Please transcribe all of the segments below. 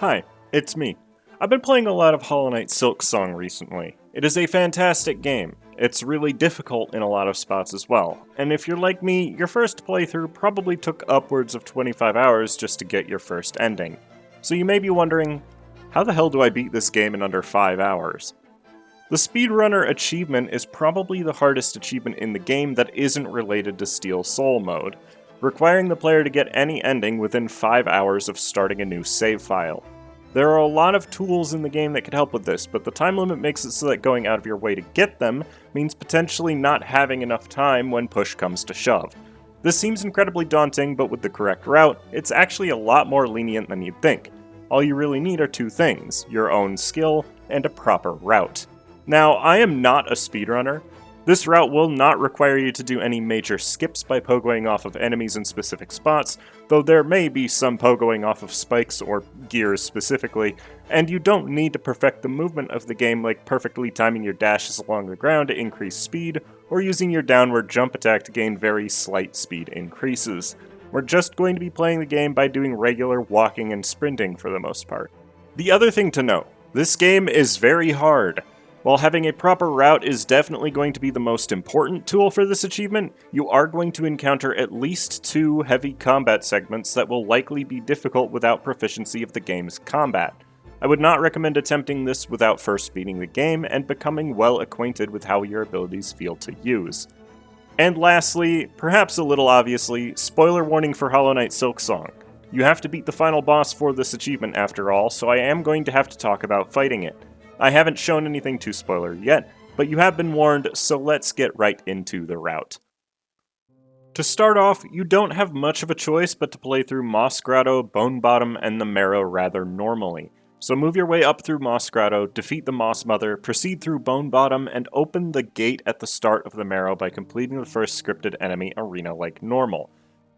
Hi, it's me. I've been playing a lot of Hollow Knight Silksong recently. It is a fantastic game. It's really difficult in a lot of spots as well, and if you're like me, your first playthrough probably took upwards of 25 hours just to get your first ending. So you may be wondering, how the hell do I beat this game in under 5 hours? The Speedrunner achievement is probably the hardest achievement in the game that isn't related to Steel Soul mode, requiring the player to get any ending within 5 hours of starting a new save file. There are a lot of tools in the game that could help with this, but the time limit makes it so that going out of your way to get them means potentially not having enough time when push comes to shove. This seems incredibly daunting, but with the correct route, it's actually a lot more lenient than you'd think. All you really need are two things: your own skill and a proper route. Now, I am not a speedrunner. This route will not require you to do any major skips by pogoing off of enemies in specific spots, though there may be some pogoing off of spikes or gears specifically, and you don't need to perfect the movement of the game like perfectly timing your dashes along the ground to increase speed, or using your downward jump attack to gain very slight speed increases. We're just going to be playing the game by doing regular walking and sprinting for the most part. The other thing to know, this game is very hard. While having a proper route is definitely going to be the most important tool for this achievement, you are going to encounter at least 2 heavy combat segments that will likely be difficult without proficiency of the game's combat. I would not recommend attempting this without first beating the game and becoming well acquainted with how your abilities feel to use. And lastly, perhaps a little obviously, spoiler warning for Hollow Knight Silksong. You have to beat the final boss for this achievement after all, so I am going to have to talk about fighting it. I haven't shown anything too spoiler yet, but you have been warned, so let's get right into the route. To start off, you don't have much of a choice but to play through Moss Grotto, Bone Bottom, and the Marrow rather normally. So move your way up through Moss Grotto, defeat the Moss Mother, proceed through Bone Bottom, and open the gate at the start of the Marrow by completing the first scripted enemy arena like normal.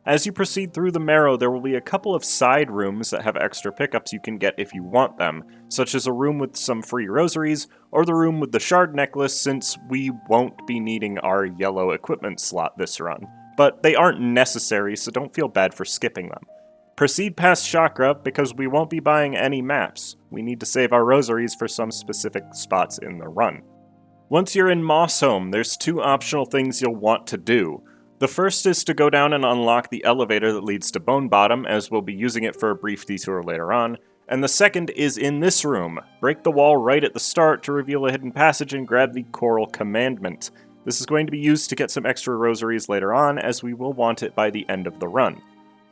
As you proceed through the Marrow, there will be a couple of side rooms that have extra pickups you can get if you want them, such as a room with some free rosaries, or the room with the shard necklace since we won't be needing our yellow equipment slot this run. But they aren't necessary, so don't feel bad for skipping them. Proceed past Chakra, because we won't be buying any maps. We need to save our rosaries for some specific spots in the run. Once you're in Moss Home, there's 2 optional things you'll want to do. The first is to go down and unlock the elevator that leads to Bone Bottom, as we'll be using it for a brief detour later on, and the second is in this room. Break the wall right at the start to reveal a hidden passage and grab the Coral Commandment. This is going to be used to get some extra rosaries later on, as we will want it by the end of the run.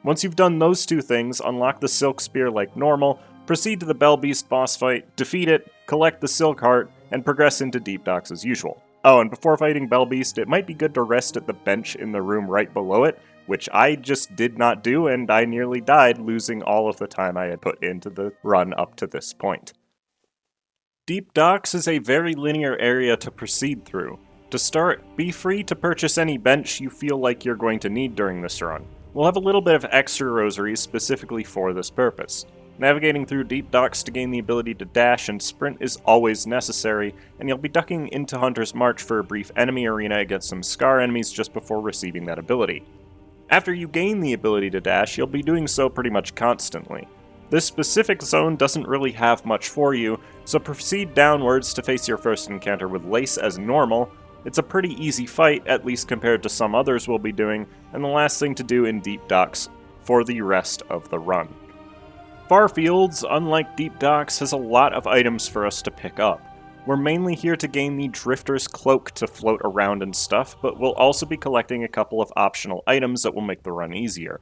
Once you've done those 2 things, unlock the Silk Spear like normal, proceed to the Bell Beast boss fight, defeat it, collect the Silk Heart, and progress into Deep Docks as usual. Oh, and before fighting Bell Beast, it might be good to rest at the bench in the room right below it, which I just did not do, and I nearly died, losing all of the time I had put into the run up to this point. Deep Docks is a very linear area to proceed through. To start, be free to purchase any bench you feel like you're going to need during this run. We'll have a little bit of extra rosaries specifically for this purpose. Navigating through Deep Docks to gain the ability to dash and sprint is always necessary, and you'll be ducking into Hunter's March for a brief enemy arena against some Scar enemies just before receiving that ability. After you gain the ability to dash, you'll be doing so pretty much constantly. This specific zone doesn't really have much for you, so proceed downwards to face your first encounter with Lace as normal. It's a pretty easy fight, at least compared to some others we'll be doing, and the last thing to do in Deep Docks for the rest of the run. Farfields, unlike Deep Docks, has a lot of items for us to pick up. We're mainly here to gain the Drifter's Cloak to float around and stuff, but we'll also be collecting a couple of optional items that will make the run easier.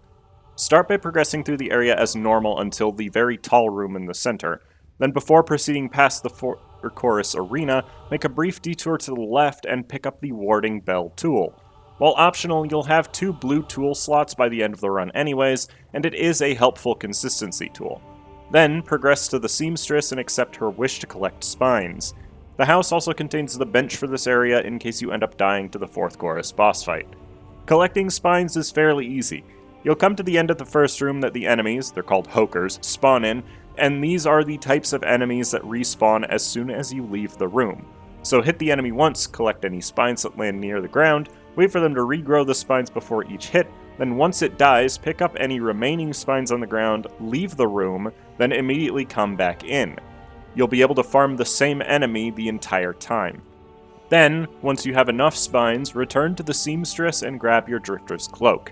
Start by progressing through the area as normal until the very tall room in the center. Then before proceeding past the Chorus Arena, make a brief detour to the left and pick up the Warding Bell tool. While optional, you'll have 2 blue tool slots by the end of the run anyways, and it is a helpful consistency tool. Then, progress to the Seamstress and accept her wish to collect spines. The house also contains the bench for this area in case you end up dying to the 4th Chorus boss fight. Collecting spines is fairly easy. You'll come to the end of the first room that the enemies, they're called Hokers, spawn in, and these are the types of enemies that respawn as soon as you leave the room. So hit the enemy once, collect any spines that land near the ground, wait for them to regrow the spines before each hit, Then once it dies, pick up any remaining spines on the ground, leave the room, then immediately come back in. You'll be able to farm the same enemy the entire time. Then, once you have enough spines, return to the seamstress and grab your drifter's cloak.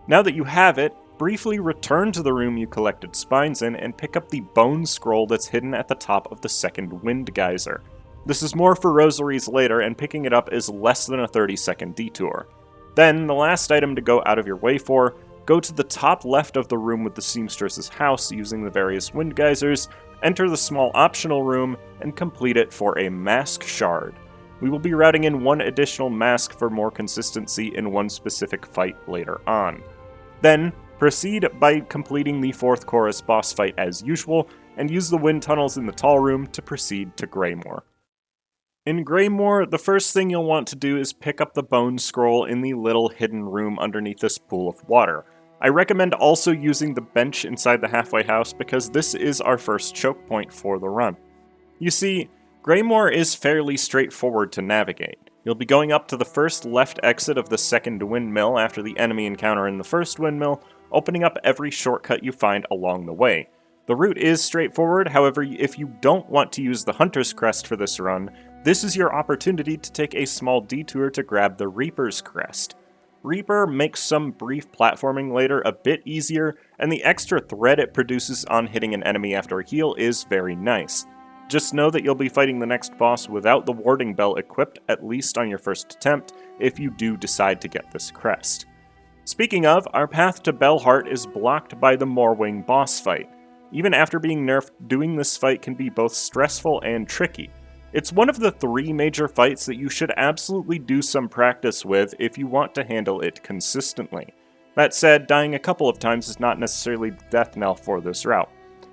Now that you have it, briefly return to the room you collected spines in and pick up the bone scroll that's hidden at the top of the second wind geyser. This is more for rosaries later, and picking it up is less than a 30-second detour. Then, the last item to go out of your way for, go to the top left of the room with the seamstress's house using the various wind geysers, enter the small optional room, and complete it for a mask shard. We will be routing in one additional mask for more consistency in one specific fight later on. Then, proceed by completing the 4th chorus boss fight as usual, and use the wind tunnels in the tall room to proceed to Greymoor. In Greymoor, the first thing you'll want to do is pick up the bone scroll in the little hidden room underneath this pool of water. I recommend also using the bench inside the halfway house because this is our first choke point for the run. You see, Greymoor is fairly straightforward to navigate. You'll be going up to the first left exit of the second windmill after the enemy encounter in the first windmill, opening up every shortcut you find along the way. The route is straightforward, however, if you don't want to use the Hunter's Crest for this run, this is your opportunity to take a small detour to grab the Reaper's Crest. Reaper makes some brief platforming later a bit easier, and the extra thread it produces on hitting an enemy after a heal is very nice. Just know that you'll be fighting the next boss without the warding bell equipped, at least on your first attempt, if you do decide to get this crest. Speaking of, our path to Bellheart is blocked by the Morwing boss fight. Even after being nerfed, doing this fight can be both stressful and tricky. It's one of the 3 major fights that you should absolutely do some practice with if you want to handle it consistently. That said, dying a couple of times is not necessarily the death knell for this route.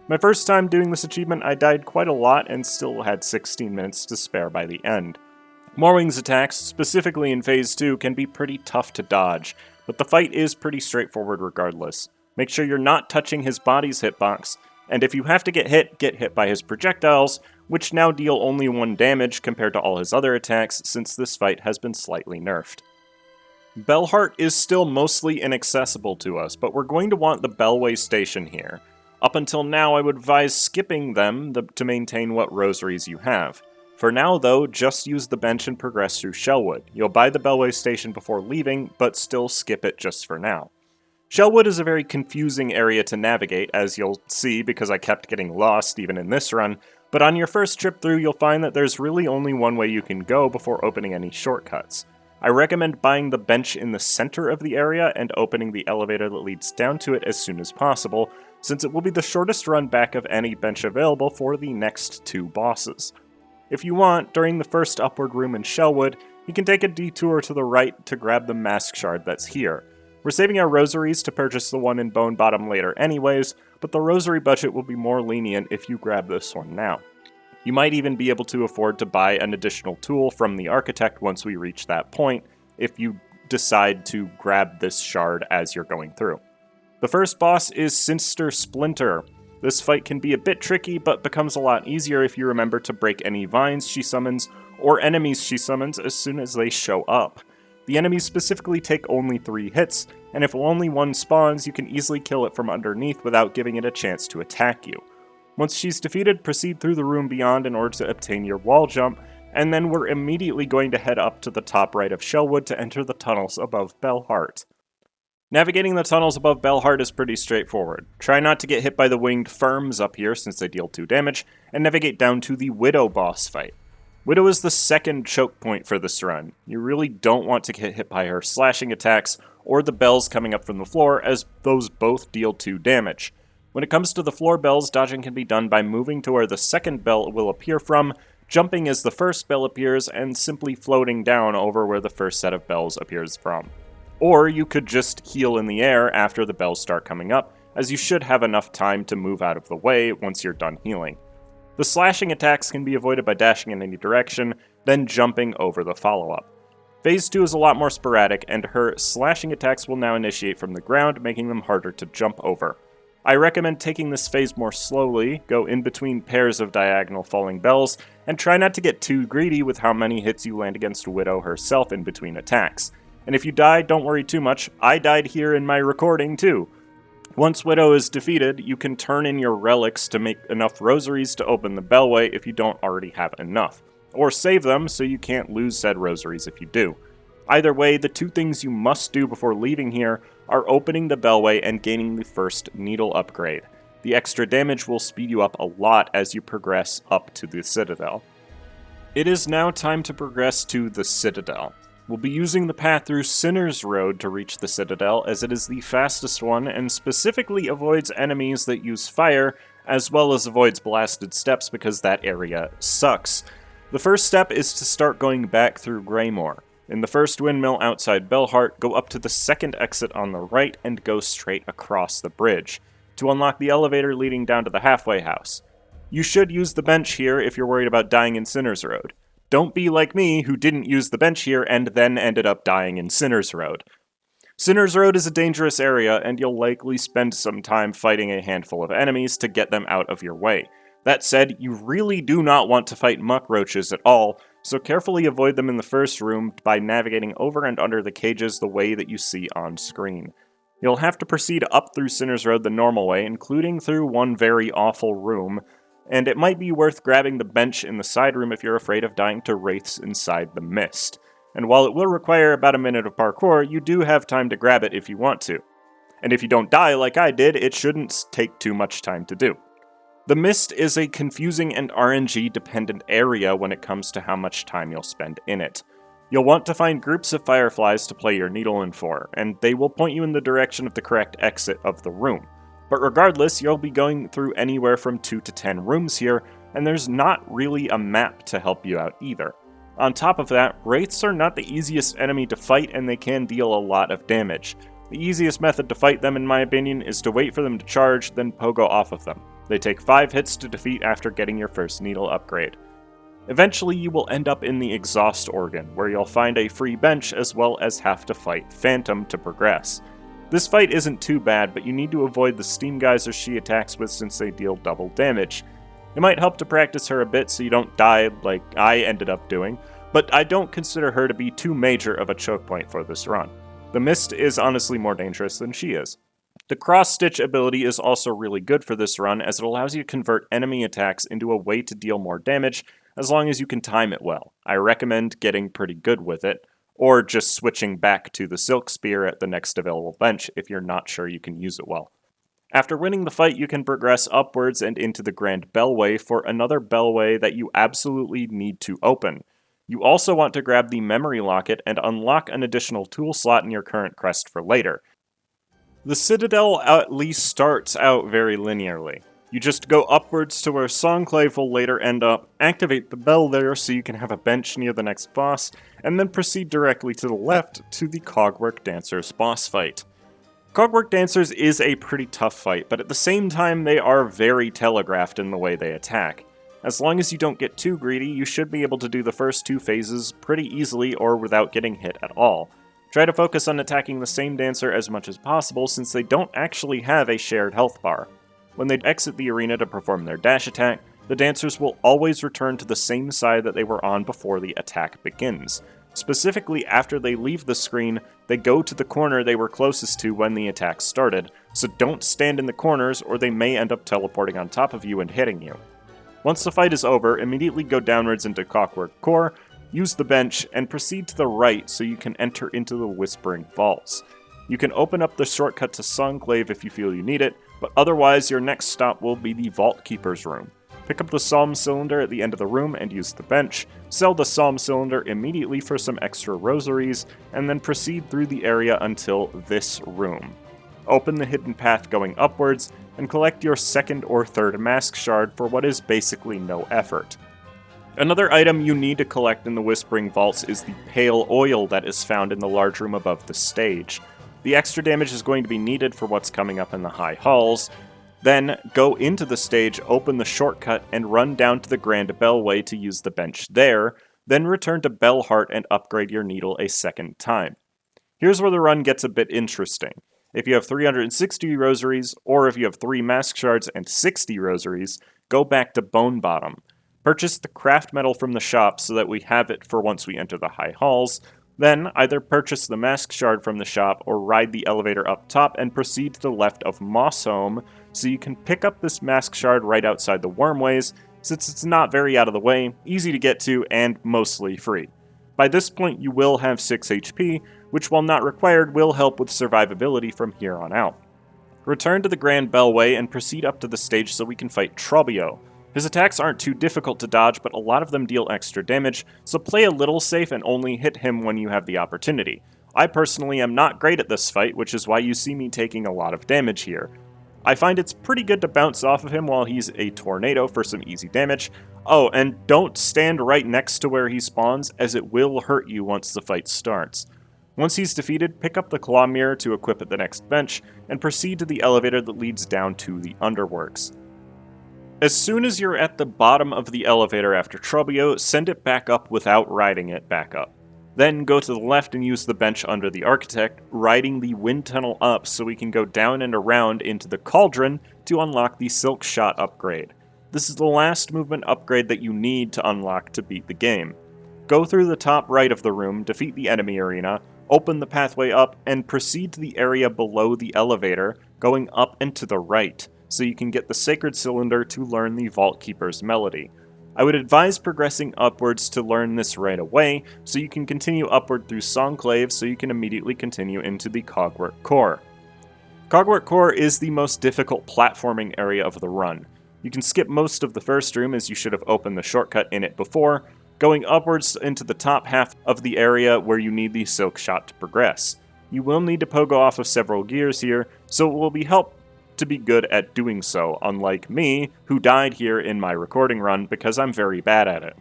My first time doing this achievement, I died quite a lot and still had 16 minutes to spare by the end. Morwing's attacks, specifically in Phase 2, can be pretty tough to dodge, but the fight is pretty straightforward regardless. Make sure you're not touching his body's hitbox, and if you have to get hit by his projectiles, which now deal only 1 damage compared to all his other attacks since this fight has been slightly nerfed. Bellheart is still mostly inaccessible to us, but we're going to want the Bellway Station here. Up until now, I would advise skipping them to maintain what rosaries you have. For now, though, just use the bench and progress through Shellwood. You'll buy the Bellway Station before leaving, but still skip it just for now. Shellwood is a very confusing area to navigate, as you'll see because I kept getting lost even in this run, but on your first trip through you'll find that there's really only one way you can go before opening any shortcuts. I recommend buying the bench in the center of the area and opening the elevator that leads down to it as soon as possible, since it will be the shortest run back of any bench available for the next 2 bosses. If you want, during the first upward room in Shellwood, you can take a detour to the right to grab the mask shard that's here. We're saving our rosaries to purchase the one in Bone Bottom later anyways, but the rosary budget will be more lenient if you grab this one now. You might even be able to afford to buy an additional tool from the architect once we reach that point, if you decide to grab this shard as you're going through. The first boss is Sinister Splinter. This fight can be a bit tricky, but becomes a lot easier if you remember to break any vines she summons, or enemies she summons as soon as they show up. The enemies specifically take only 3 hits, and if only one spawns, you can easily kill it from underneath without giving it a chance to attack you. Once she's defeated, proceed through the room beyond in order to obtain your wall jump, and then we're immediately going to head up to the top right of Shellwood to enter the tunnels above Bellheart. Navigating the tunnels above Bellheart is pretty straightforward. Try not to get hit by the winged firms up here since they deal 2 damage, and navigate down to the Widow boss fight. Widow is the second choke point for this run. You really don't want to get hit by her slashing attacks or the bells coming up from the floor, as those both deal 2 damage. When it comes to the floor bells, dodging can be done by moving to where the second bell will appear from, jumping as the first bell appears, and simply floating down over where the first set of bells appears from. Or you could just heal in the air after the bells start coming up, as you should have enough time to move out of the way once you're done healing. The slashing attacks can be avoided by dashing in any direction, then jumping over the follow-up. Phase 2 is a lot more sporadic, and her slashing attacks will now initiate from the ground, making them harder to jump over. I recommend taking this phase more slowly, go in between pairs of diagonal falling bells, and try not to get too greedy with how many hits you land against Widow herself in between attacks. And if you die, don't worry too much. I died here in my recording too. Once Widow is defeated, you can turn in your relics to make enough rosaries to open the bellway if you don't already have enough. Or save them so you can't lose said rosaries if you do. Either way, the two things you must do before leaving here are opening the bellway and gaining the first needle upgrade. The extra damage will speed you up a lot as you progress up to the citadel. It is now time to progress to the citadel. We'll be using the path through Sinner's Road to reach the citadel, as it is the fastest one and specifically avoids enemies that use fire, as well as avoids blasted steps because that area sucks. The first step is to start going back through Greymoor. In the first windmill outside Belhart, go up to the second exit on the right and go straight across the bridge to unlock the elevator leading down to the halfway house. You should use the bench here if you're worried about dying in Sinner's Road. Don't be like me, who didn't use the bench here and then ended up dying in Sinner's Road. Sinner's Road is a dangerous area, and you'll likely spend some time fighting a handful of enemies to get them out of your way. That said, you really do not want to fight muck roaches at all, so carefully avoid them in the first room by navigating over and under the cages the way that you see on screen. You'll have to proceed up through Sinner's Road the normal way, including through one very awful room, and it might be worth grabbing the bench in the side room if you're afraid of dying to wraiths inside the mist. And while it will require about a minute of parkour, you do have time to grab it if you want to. And if you don't die like I did, it shouldn't take too much time to do. The mist is a confusing and RNG dependent area when it comes to how much time you'll spend in it. You'll want to find groups of fireflies to play your needle in for, and they will point you in the direction of the correct exit of the room. But regardless, you'll be going through anywhere from 2 to 10 rooms here, and there's not really a map to help you out either. On top of that, wraiths are not the easiest enemy to fight, and they can deal a lot of damage. The easiest method to fight them, in my opinion, is to wait for them to charge, then pogo off of them. They take 5 hits to defeat after getting your first needle upgrade. Eventually, you will end up in the exhaust organ, where you'll find a free bench as well as have to fight Phantom to progress. This fight isn't too bad, but you need to avoid the steam geysers she attacks with since they deal double damage. It might help to practice her a bit so you don't die like I ended up doing, but I don't consider her to be too major of a choke point for this run. The mist is honestly more dangerous than she is. The cross-stitch ability is also really good for this run, as it allows you to convert enemy attacks into a way to deal more damage, as long as you can time it well. I recommend getting pretty good with it, or just switching back to the Silk Spear at the next available bench if you're not sure you can use it well. After winning the fight, you can progress upwards and into the Grand Bellway for another bellway that you absolutely need to open. You also want to grab the Memory Locket and unlock an additional tool slot in your current quest for later. The Citadel at least starts out very linearly. You just go upwards to where Songclave will later end up, activate the bell there so you can have a bench near the next boss, and then proceed directly to the left to the Cogwork Dancers boss fight. Cogwork Dancers is a pretty tough fight, but at the same time they are very telegraphed in the way they attack. As long as you don't get too greedy, you should be able to do the first 2 phases pretty easily or without getting hit at all. Try to focus on attacking the same dancer as much as possible since they don't actually have a shared health bar. When they exit the arena to perform their dash attack, the dancers will always return to the same side that they were on before the attack begins. Specifically, after they leave the screen, they go to the corner they were closest to when the attack started, so don't stand in the corners or they may end up teleporting on top of you and hitting you. Once the fight is over, immediately go downwards into Clockwork Core, use the bench, and proceed to the right so you can enter into the Whispering Vaults. You can open up the shortcut to Songclave if you feel you need it, but otherwise your next stop will be the Vault Keeper's room. Pick up the Psalm Cylinder at the end of the room and use the bench, sell the Psalm Cylinder immediately for some extra rosaries, and then proceed through the area until this room. Open the hidden path going upwards, and collect your second or third mask shard for what is basically no effort. Another item you need to collect in the Whispering Vaults is the pale oil that is found in the large room above the stage. The extra damage is going to be needed for what's coming up in the high halls. Then, go into the stage, open the shortcut, and run down to the Grand Bellway to use the bench there, then return to Belhart and upgrade your needle a second time. Here's where the run gets a bit interesting. If you have 360 rosaries, or if you have 3 mask shards and 60 rosaries, go back to Bone Bottom. Purchase the craft metal from the shop so that we have it for once we enter the high halls, Then, either purchase the mask shard from the shop or ride the elevator up top and proceed to the left of Mossholm so you can pick up this mask shard right outside the Wormways, since it's not very out of the way, easy to get to, and mostly free. By this point you will have 6 HP, which while not required will help with survivability from here on out. Return to the Grand Bellway and proceed up to the stage so we can fight Trobbio. His attacks aren't too difficult to dodge, but a lot of them deal extra damage, so play a little safe and only hit him when you have the opportunity. I personally am not great at this fight, which is why you see me taking a lot of damage here. I find it's pretty good to bounce off of him while he's a tornado for some easy damage. Oh, and don't stand right next to where he spawns, as it will hurt you once the fight starts. Once he's defeated, pick up the claw mirror to equip at the next bench, and proceed to the elevator that leads down to the Underworks. As soon as you're at the bottom of the elevator after Trobbio, send it back up without riding it back up. Then go to the left and use the bench under the Architect, riding the wind tunnel up so we can go down and around into the Cauldron to unlock the Silk Shot upgrade. This is the last movement upgrade that you need to unlock to beat the game. Go through the top right of the room, defeat the enemy arena, open the pathway up, and proceed to the area below the elevator, going up and to the right, so you can get the Sacred Cylinder to learn the Vault Keeper's melody. I would advise progressing upwards to learn this right away, so you can continue upward through Songclave so you can immediately continue into the Cogwork Core. Cogwork Core is the most difficult platforming area of the run. You can skip most of the first room as you should have opened the shortcut in it before, going upwards into the top half of the area where you need the Silk Shot to progress. You will need to pogo off of several gears here, so it will be helpful to be good at doing so, unlike me, who died here in my recording run because I'm very bad at it.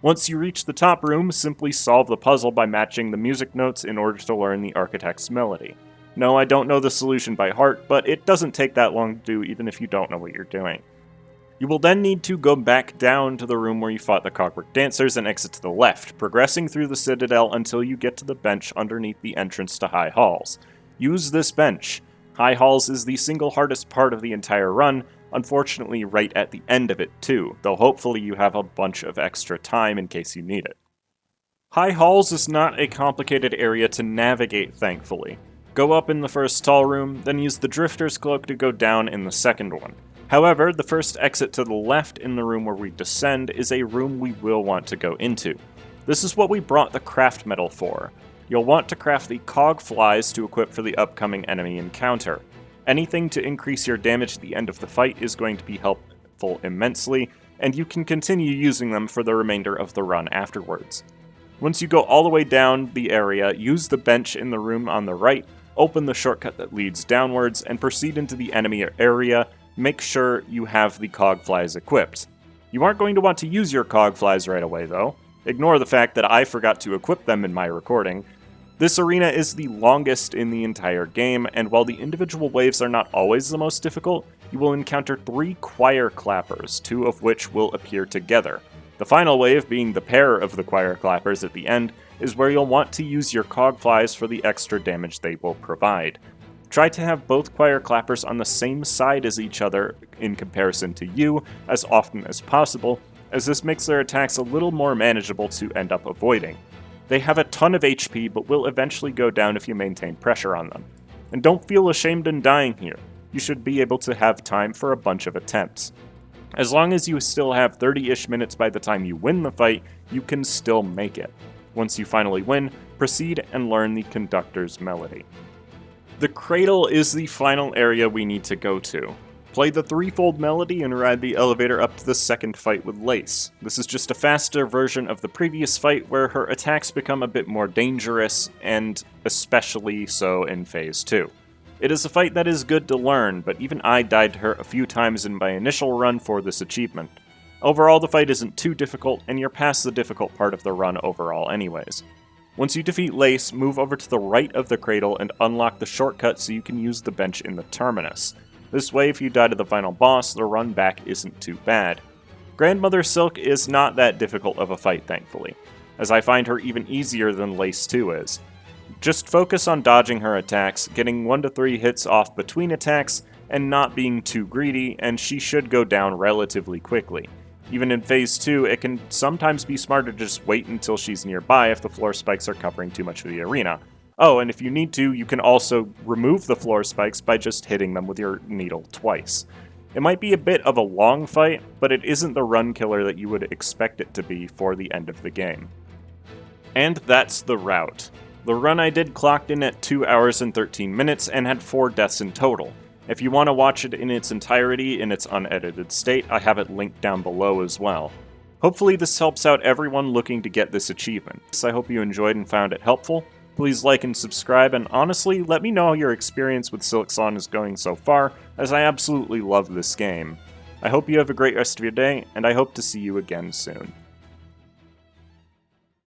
Once you reach the top room, simply solve the puzzle by matching the music notes in order to learn the Architect's melody. No, I don't know the solution by heart, but it doesn't take that long to do even if you don't know what you're doing. You will then need to go back down to the room where you fought the Cogwork Dancers and exit to the left, progressing through the Citadel until you get to the bench underneath the entrance to High Halls. Use this bench. High Halls is the single hardest part of the entire run, unfortunately right at the end of it too, though hopefully you have a bunch of extra time in case you need it. High Halls is not a complicated area to navigate, thankfully. Go up in the first tall room, then use the Drifter's Cloak to go down in the second one. However, the first exit to the left in the room where we descend is a room we will want to go into. This is what we brought the craft medal for. You'll want to craft the cog flies to equip for the upcoming enemy encounter. Anything to increase your damage at the end of the fight is going to be helpful immensely, and you can continue using them for the remainder of the run afterwards. Once you go all the way down the area, use the bench in the room on the right, open the shortcut that leads downwards, and proceed into the enemy area. Make sure you have the cog flies equipped. You aren't going to want to use your cog flies right away though. Ignore the fact that I forgot to equip them in my recording. This arena is the longest in the entire game, and while the individual waves are not always the most difficult, you will encounter 3 choir clappers, 2 of which will appear together. The final wave, being the pair of the choir clappers at the end, is where you'll want to use your cog flies for the extra damage they will provide. Try to have both choir clappers on the same side as each other in comparison to you as often as possible, as this makes their attacks a little more manageable to end up avoiding. They have a ton of HP, but will eventually go down if you maintain pressure on them. And don't feel ashamed in dying here. You should be able to have time for a bunch of attempts. As long as you still have 30-ish minutes by the time you win the fight, you can still make it. Once you finally win, proceed and learn the conductor's melody. The cradle is the final area we need to go to. Play the threefold melody and ride the elevator up to the second fight with Lace. This is just a faster version of the previous fight where her attacks become a bit more dangerous, and especially so in Phase 2. It is a fight that is good to learn, but even I died to her a few times in my initial run for this achievement. Overall, the fight isn't too difficult, and you're past the difficult part of the run overall anyways. Once you defeat Lace, move over to the right of the cradle and unlock the shortcut so you can use the bench in the terminus. This way, if you die to the final boss, the run back isn't too bad. Grandmother Silk is not that difficult of a fight, thankfully, as I find her even easier than Lace 2 is. Just focus on dodging her attacks, getting 1 to 3 hits off between attacks, and not being too greedy, and she should go down relatively quickly. Even in Phase 2, it can sometimes be smarter to just wait until she's nearby if the floor spikes are covering too much of the arena. Oh, and if you need to, you can also remove the floor spikes by just hitting them with your needle twice. It might be a bit of a long fight, but it isn't the run killer that you would expect it to be for the end of the game. And that's the route. The run I did clocked in at 2 hours and 13 minutes and had 4 deaths in total. If you want to watch it in its entirety in its unedited state, I have it linked down below as well. Hopefully this helps out everyone looking to get this achievement. I hope you enjoyed and found it helpful. Please like and subscribe, and honestly, let me know how your experience with Silksong is going so far, as I absolutely love this game. I hope you have a great rest of your day, and I hope to see you again soon.